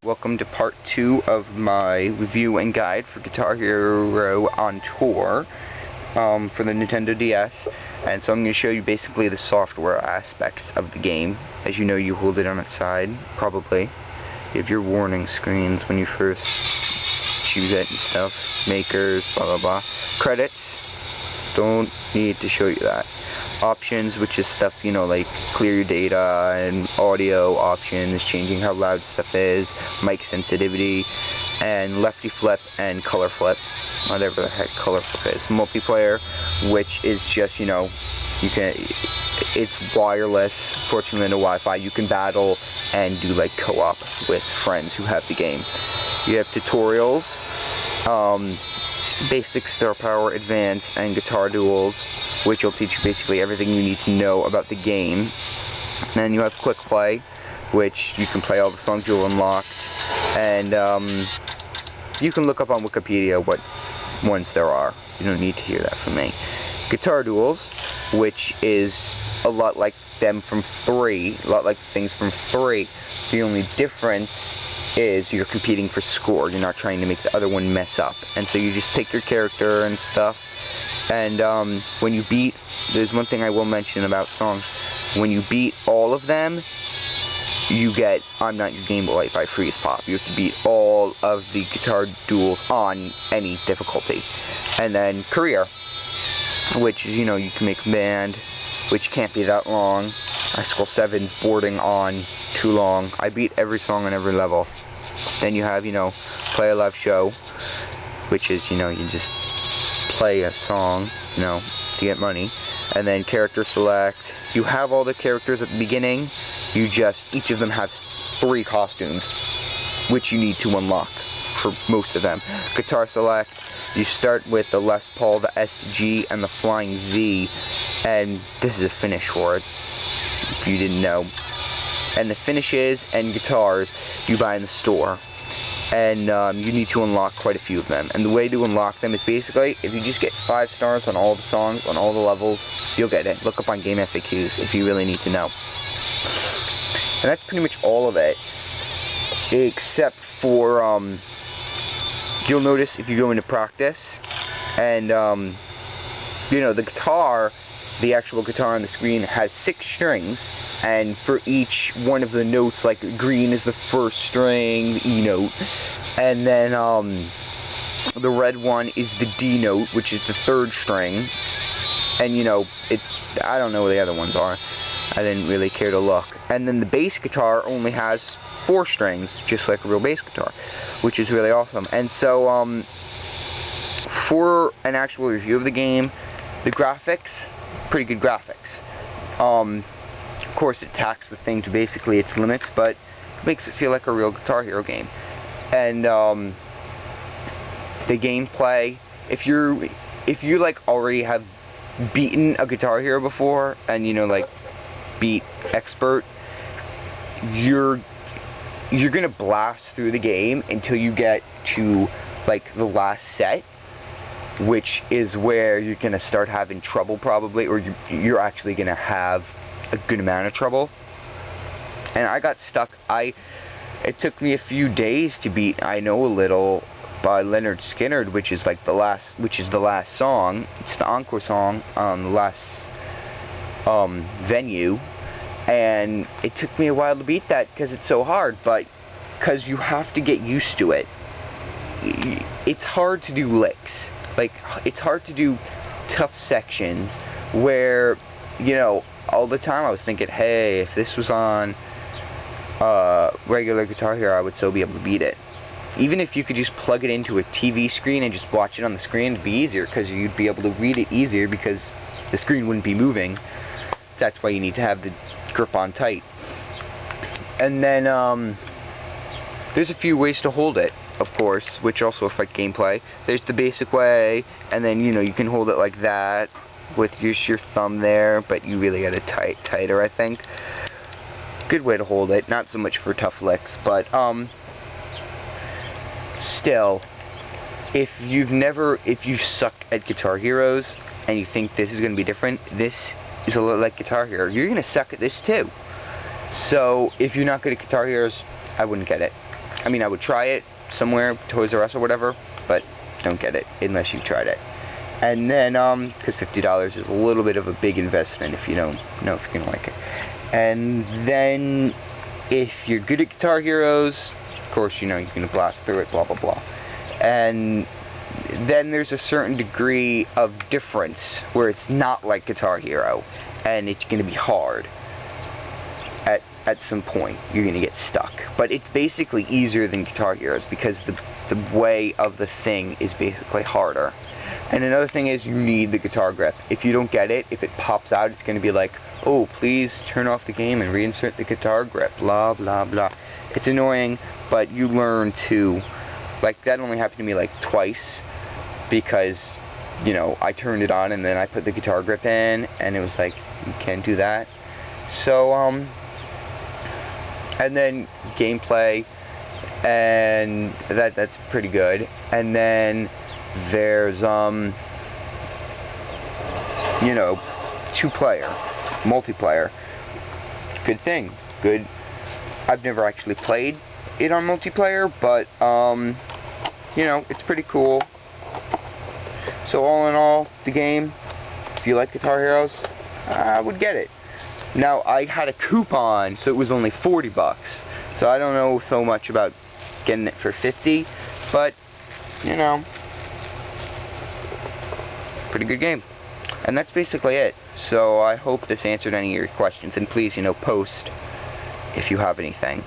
Welcome to part 2 of my review and guide for Guitar Hero on Tour for the Nintendo DS. And so I'm going to show you basically the software aspects of the game. As you know, you hold it on its side, probably. You have your warning screens when you first choose it and stuff. Makers, blah blah blah. Credits, don't need to show you that. Options, which is stuff, you know, like clear your data, and audio options, changing how loud stuff is, mic sensitivity, and lefty flip and color flip, whatever the heck color flip is. Multiplayer, which is just, you know, it's wireless, fortunately no Wi-Fi. You can battle and do like co-op with friends who have the game. You have tutorials, basic, star power, advanced, and guitar duels, which will teach you basically everything you need to know about the game. And then you have quick play, which you can play all the songs you'll unlock, and you can look up on Wikipedia what ones there are. You don't need to hear that from me. Guitar duels, which is a lot like them from 3, a lot like things from 3. The only difference is you're competing for score. You're not trying to make the other one mess up. And so you just pick your character and stuff. And when you beat, there's one thing I will mention about songs. When you beat all of them, you get I'm Not Your Game Boy by Freeze Pop. You have to beat all of the guitar duels on any difficulty. And then career, which is, you know, you can make a band, which can't be that long. Icicle 7's boarding on too long. I beat every song on every level. Then you have, you know, play a live show, which is, you know, you just play a song, you know, to get money. And then character select. You have all the characters at the beginning. You just, each of them has 3 costumes, which you need to unlock for most of them. Guitar select. You start with the Les Paul, the SG, and the Flying V, and this is a finish for it, if you didn't know. And the finishes and guitars you buy in the store, and you need to unlock quite a few of them. And the way to unlock them is basically, if you just get 5 stars on all the songs, on all the levels, you'll get it. Look up on Game FAQs if you really need to know. And that's pretty much all of it, except for, you'll notice if you go into practice, and, you know, the guitar, the actual guitar on the screen has 6 strings, and for each one of the notes, like green is the first string, the E note, and then the red one is the D note, which is the 3rd string, and, you know, I don't know where the other ones are. I didn't really care to look. And then the bass guitar only has 4 strings, just like a real bass guitar, which is really awesome. And so, for an actual review of the game, the graphics, pretty good graphics. Of course, it taxed the thing to basically its limits, but it makes it feel like a real Guitar Hero game. And the gameplay, if you like already have beaten a Guitar Hero before, and you know, like beat expert, you're gonna blast through the game until you get to like the last set, which is where you're gonna start having trouble probably, or you're actually gonna have a good amount of trouble. And I got stuck. It took me a few days to beat I Know a Little by Leonard Skinner, which is like the last song. It's the encore song on the last venue, and it took me a while to beat that because it's so hard, but because you have to get used to it. It's hard to do licks. Like, it's hard to do tough sections where, you know, all the time I was thinking, hey, if this was on regular Guitar Hero, I would still be able to beat it. Even if you could just plug it into a TV screen and just watch it on the screen, it'd be easier, because you'd be able to read it easier because the screen wouldn't be moving. That's why you need to have the grip on tight. And then, there's a few ways to hold it, of course, which also affect gameplay. There's the basic way, and then, you know, you can hold it like that with just your thumb there, but you really got it tighter, I think. Good way to hold it, not so much for tough licks, but still, if you suck at Guitar Heroes and you think this is going to be different, this is a lot like Guitar Hero. You're going to suck at this too. So if you're not good at Guitar Heroes, I wouldn't get it. I mean, I would try it somewhere, Toys R Us or whatever, but don't get it unless you've tried it. And then, because $50 is a little bit of a big investment if you don't know if you're going to like it. And then, if you're good at Guitar Heroes, of course, you know, you're going to blast through it, blah, blah, blah. And then there's a certain degree of difference where it's not like Guitar Hero, and it's going to be hard. At some point, you're going to get stuck. But it's basically easier than Guitar Heroes because the way of the thing is basically harder. And another thing is you need the guitar grip. If you don't get it, if it pops out, it's going to be like, oh, please turn off the game and reinsert the guitar grip, blah, blah, blah. It's annoying, but you learn to, like, that only happened to me like twice because, you know, I turned it on and then I put the guitar grip in and it was like, you can't do that. So, and then gameplay, and that's pretty good. And then there's you know, 2-player multiplayer. Good thing. Good. I've never actually played it on multiplayer, but you know, it's pretty cool. So all in all, the game, if you like Guitar Heroes, I would get it. Now, I had a coupon, so it was only $40. So I don't know so much about getting it for $50, but, you know, pretty good game. And that's basically it. So I hope this answered any of your questions, and please, you know, post if you have anything.